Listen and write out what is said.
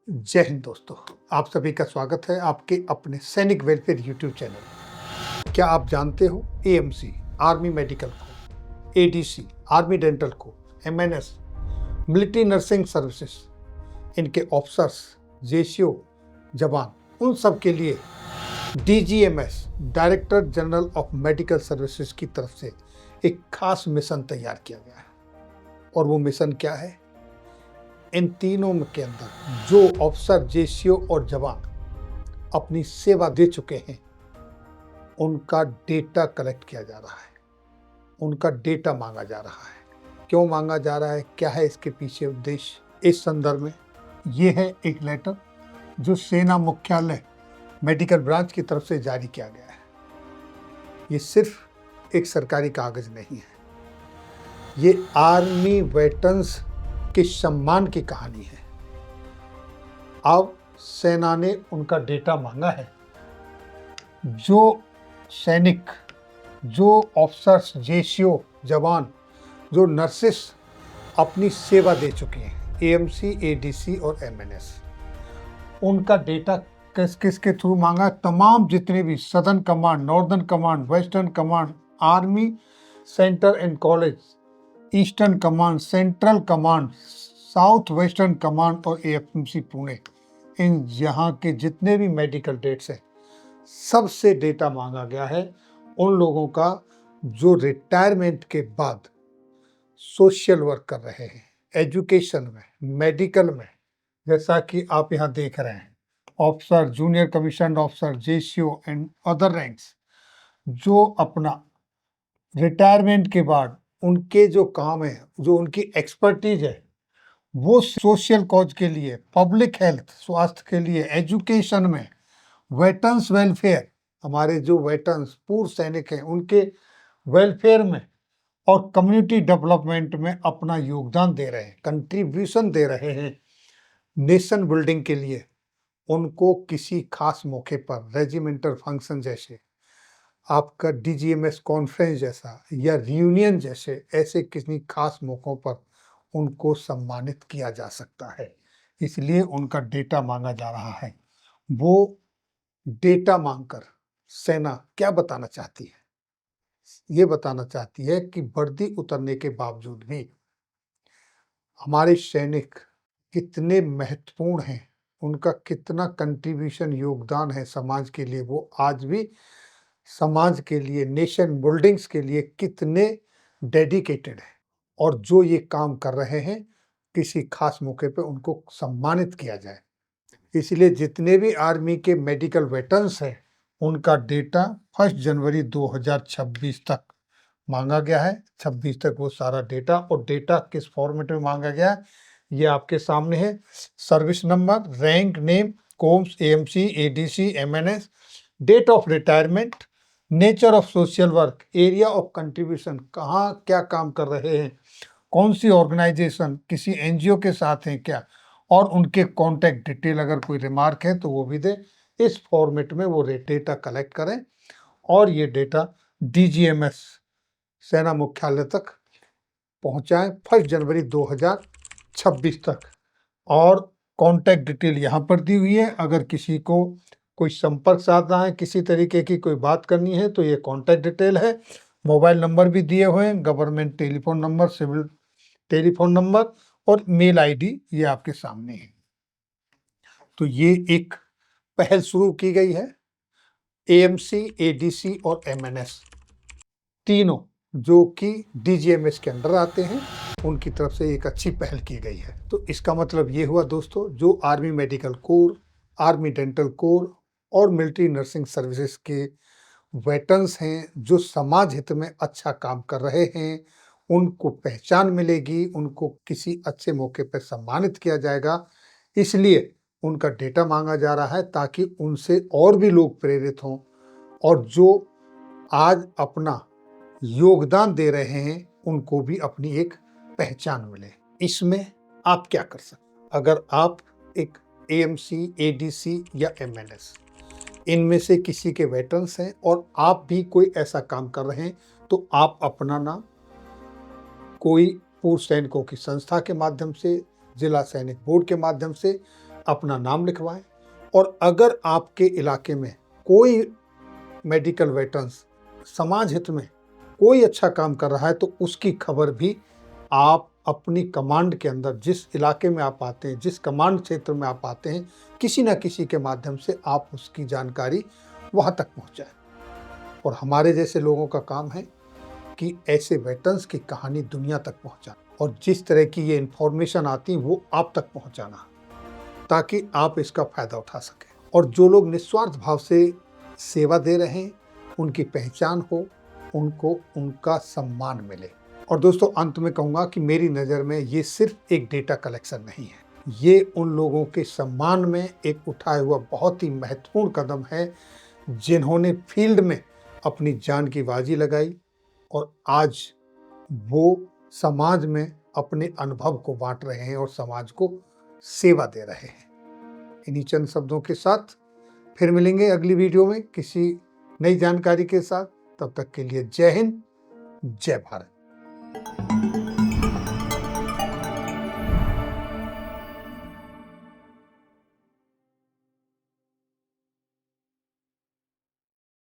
जय हिंद दोस्तों। आप सभी का स्वागत है आपके अपने सैनिक वेलफेयर यूट्यूब चैनल। क्या आप जानते हो एएमसी आर्मी मेडिकल को, एडीसी आर्मी डेंटल को, एमएनएस मिलिट्री नर्सिंग सर्विसेज, इनके ऑफिसर्स, जेसीओ जवान, उन सब के लिए DGMS director general of medical services की तरफ से एक खास मिशन तैयार किया गया है। और वो मिशन क्या है? इन तीनों के अंदर जो ऑफिसर, जेसीओ और जवान अपनी सेवा दे चुके हैं, उनका डेटा कलेक्ट किया जा रहा है, उनका डेटा मांगा जा रहा है। क्यों मांगा जा रहा है, क्या है इसके पीछे उद्देश्य? इस संदर्भ में ये है एक लेटर जो सेना मुख्यालय मेडिकल ब्रांच की तरफ से जारी किया गया है। ये सिर्फ एक सरकारी कागज नहीं है, ये आर्मी वेटरन्स के सम्मान की कहानी है। अब सेना ने उनका डेटा मांगा है। जो सैनिक, जो ऑफिसर्स, जेसीओ जवान, जो नर्सेस अपनी सेवा दे चुके हैं, एएमसी, एडीसी और एमएनएस, उनका डेटा किस किस के थ्रू मांगा? तमाम जितने भी southern command, northern command, western command, army centre and college, eastern command, central command, south western command और एएफएमसी पुणे, इन यहाँ के जितने भी मेडिकल डेट्स हैं, सबसे डेटा मांगा गया है। उन लोगों का जो रिटायरमेंट के बाद सोशल वर्क कर रहे हैं, एजुकेशन में, मेडिकल में, जैसा कि आप यहाँ देख रहे हैं, officer, junior commission officer, JCO and other ranks, जो अपना रिटायरमेंट के बाद उनके जो काम है, जो उनकी एक्सपर्टीज है, वो सोशल कॉज के लिए, पब्लिक हेल्थ, स्वास्थ्य के लिए, एजुकेशन में, वेटरन्स वेलफेयर, हमारे जो वेटरन्स पूर्व सैनिक हैं उनके वेलफेयर में और कम्युनिटी डेवलपमेंट में अपना योगदान दे रहे हैं, कंट्रीब्यूशन दे रहे हैं नेशन बिल्डिंग के लिए। उनको किसी खास मौके पर, रेजिमेंटल फंक्शन जैसे, आपका डीजीएमएस कॉन्फ्रेंस जैसा या रियूनियन जैसे, ऐसे किसी खास मौक़ों पर उनको सम्मानित किया जा सकता है। इसलिए उनका डेटा मांगा जा रहा है। वो डेटा मांगकर सेना क्या बताना चाहती है? ये बताना चाहती है कि वर्दी उतरने के बावजूद भी हमारे सैनिक कितने महत्वपूर्ण हैं, उनका कितना कंट्रीब्यूशन, योगदान है समाज के लिए, वो आज भी समाज के लिए, नेशन बिल्डिंग्स के लिए कितने डेडिकेटेड हैं। और जो ये काम कर रहे हैं, किसी खास मौके पे उनको सम्मानित किया जाए। इसलिए जितने भी आर्मी के मेडिकल वेटरन्स हैं, उनका डेटा 1 जनवरी 2026 तक मांगा गया है। 26 तक वो सारा डेटा, और डेटा किस फॉर्मेट में मांगा गया है ये आपके सामने है। Service number, rank, name, comms, AMC, ADC, MNS, date of retirement, nature of social work, area of contribution, कहाँ क्या काम कर रहे हैं, कौन सी ऑर्गेनाइजेशन, किसी एनजीओ के साथ हैं क्या, और उनके कॉन्टैक्ट डिटेल, अगर कोई रिमार्क है तो वो भी दे। इस फॉर्मेट में वो डेटा कलेक्ट करें और ये डेटा डीजीएमएस सेना मुख्यालय तक पहुंचाएं 1 जनवरी 2026 तक। और कॉन्टैक्ट डिटेल यहाँ पर दी हुई है। अगर किसी को कोई संपर्क साधना है, किसी तरीके की कोई बात करनी है, तो ये कॉन्टैक्ट डिटेल है। मोबाइल नंबर भी दिए हुए हैं, government telephone number, civil telephone number और मेल आईडी ये आपके सामने है। तो ये एक पहल शुरू की गई है। एएमसी, एडीसी और एमएनएस तीनों जो कि डीजीएमएस के अंडर आते हैं, उनकी तरफ से एक अच्छी पहल की गई है। तो इसका मतलब ये हुआ दोस्तों, जो army medical corps, army dental core और मिलिट्री नर्सिंग सर्विसेज के वेटरन्स हैं, जो समाज हित में अच्छा काम कर रहे हैं, उनको पहचान मिलेगी, उनको किसी अच्छे मौके पर सम्मानित किया जाएगा। इसलिए उनका डेटा मांगा जा रहा है, ताकि उनसे और भी लोग प्रेरित हों और जो आज अपना योगदान दे रहे हैं, उनको भी अपनी एक पहचान मिले। इसमें आप क्या कर सकते? अगर आप एक एएमसी, एडीसी या एमएनएस इनमें से किसी के वेटरन्स हैं और आप भी कोई ऐसा काम कर रहे हैं, तो आप अपना नाम कोई पूर्व सैनिकों की संस्था के माध्यम से, जिला सैनिक बोर्ड के माध्यम से अपना नाम लिखवाएं और अगर आपके इलाके में कोई मेडिकल वेटरन्स समाज हित में कोई अच्छा काम कर रहा है तो उसकी खबर भी आप अपनी कमांड के अंदर, जिस इलाके में आप आते हैं, जिस कमांड क्षेत्र में आप आते हैं, किसी न किसी के माध्यम से आप उसकी जानकारी वहां तक पहुंचाएं। और हमारे जैसे लोगों का काम है कि ऐसे वेटरन्स की कहानी दुनिया तक पहुंचाना और जिस तरह की ये इंफॉर्मेशन आती वो आप तक पहुंचाना, ताकि आप इसका फायदा उठा सकें। और जो लोग निस्वार्थ भाव से सेवा दे रहे हैं उनकी पहचान हो, उनको उनका सम्मान मिले। और दोस्तों, अंत में कहूँगा कि मेरी नज़र में ये सिर्फ एक डेटा कलेक्शन नहीं है, ये उन लोगों के सम्मान में एक उठाया हुआ बहुत ही महत्वपूर्ण कदम है जिन्होंने फील्ड में अपनी जान की बाजी लगाई और आज वो समाज में अपने अनुभव को बांट रहे हैं और समाज को सेवा दे रहे हैं। इन्हीं चंद शब्दों के साथ फिर मिलेंगे अगली वीडियो में किसी नई जानकारी के साथ। तब तक के लिए जय हिंद, जय भारत।